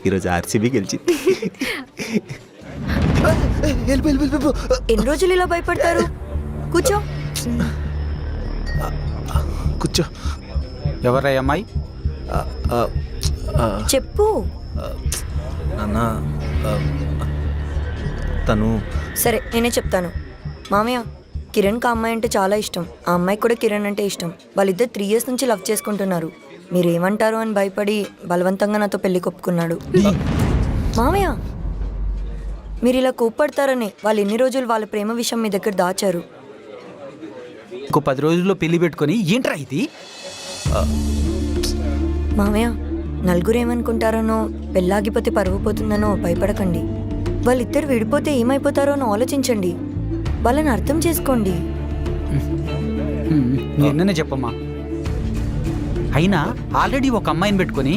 ఈరోజు ఆర్సీబీ గెలిచింది. ఎన్ని రోజులు ఇలా భయపడతారు? కూర్చో. కూర్చో. ఎవరా అమ్మాయి? చెప్పు. నాన్న తను. సరే నేనే చెప్తాను. మామయ్య, కిరణ్కి ఆ అమ్మాయి అంటే చాలా ఇష్టం. ఆ అమ్మాయికి కూడా కిరణ్ అంటే ఇష్టం. వాళ్ళిద్దరు 3 years నుంచి లవ్ చేసుకుంటున్నారు. మీరు ఏమంటారో అని భయపడి బలవంతంగా నాతో పెళ్లి కొప్పుకున్నాడు. మామయ్య, మీరు ఇలా కోప్పడతారని వాళ్ళు ఎన్ని రోజులు వాళ్ళ ప్రేమ విషయం మీ దగ్గర దాచారు. ఇంకో 10 రోజుల్లో పెళ్లి పెట్టుకొని ఏంట్రా ఇది? మామయ్య, నలుగురు ఏమనుకుంటారనో, పెళ్ళాగిపోతే పరువు పోతుందనో భయపడకండి. వాళ్ళిద్దరు విడిపోతే ఏమైపోతారో అని ఆలోచించండి. వాళ్ళని అర్థం చేసుకోండి. నిన్ననే చెప్పమ్మా. అయినా ఆల్రెడీ ఒక అమ్మాయిని పెట్టుకొని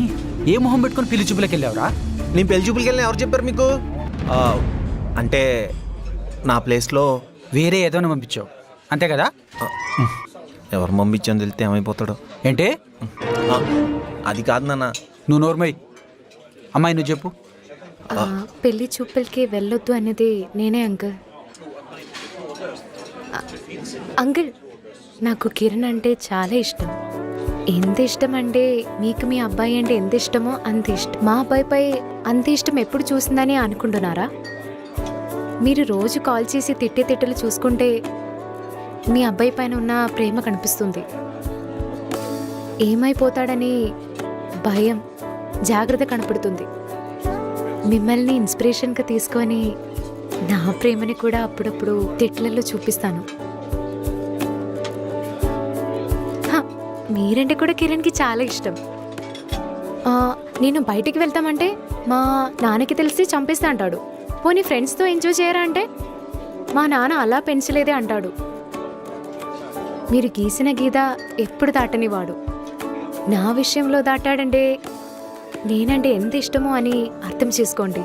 ఏ మొహం పెట్టుకొని పెళ్లి చూపులకు వెళ్ళావురా? నేను పెళ్లి చూపులకి వెళ్ళిన ఎవరు చెప్పారు మీకు? అంటే నా ప్లేస్లో వేరే ఏదైనా పంపించావు అంతే కదా? ఎవరు పంపించాను తెలితే ఏమైపోతాడో. ఏంటే? అది కాదు నాన్న. నువ్వు నోర్మై. అమ్మాయి నువ్వు చెప్పు. పెళ్లి చూపులకి వెళ్ళొద్దు అనేది నేనే అంకుల్. అంకుల్, నాకు కిరణ్ అంటే చాలా ఇష్టం. ఎంత ఇష్టం అంటే మీకు మీ అబ్బాయి అంటే ఎంత ఇష్టమో అంత ఇష్టం. మా అబ్బాయిపై అంత ఇష్టం ఎప్పుడు చూసిందని అనుకుంటున్నారా? మీరు రోజు కాల్ చేసి తిట్టే తిట్టలు చూసుకుంటే మీ అబ్బాయి పైన ఉన్న ప్రేమ కనిపిస్తుంది. ఏమైపోతాడని భయం, జాగ్రత్త కనపడుతుంది. మిమ్మల్ని ఇన్స్పిరేషన్గా తీసుకొని నా ప్రేమని కూడా అప్పుడప్పుడు తిట్లలో చూపిస్తాను. మీరంటే కూడా కిరణ్కి చాలా ఇష్టం. నేను బయటికి వెళ్తామంటే మా నాన్నకి తెలిసి చంపేస్తా అంటాడు. పోనీ ఫ్రెండ్స్తో ఎంజాయ్ చేయరా అంటే మా నాన్న అలా పెంచలేదే అంటాడు. మీరు గీసిన గీత ఎప్పుడు దాటనివాడు. నా విషయంలో దాటాడంటే నేనంటే ఎంత ఇష్టమో అని అర్థం చేసుకోండి.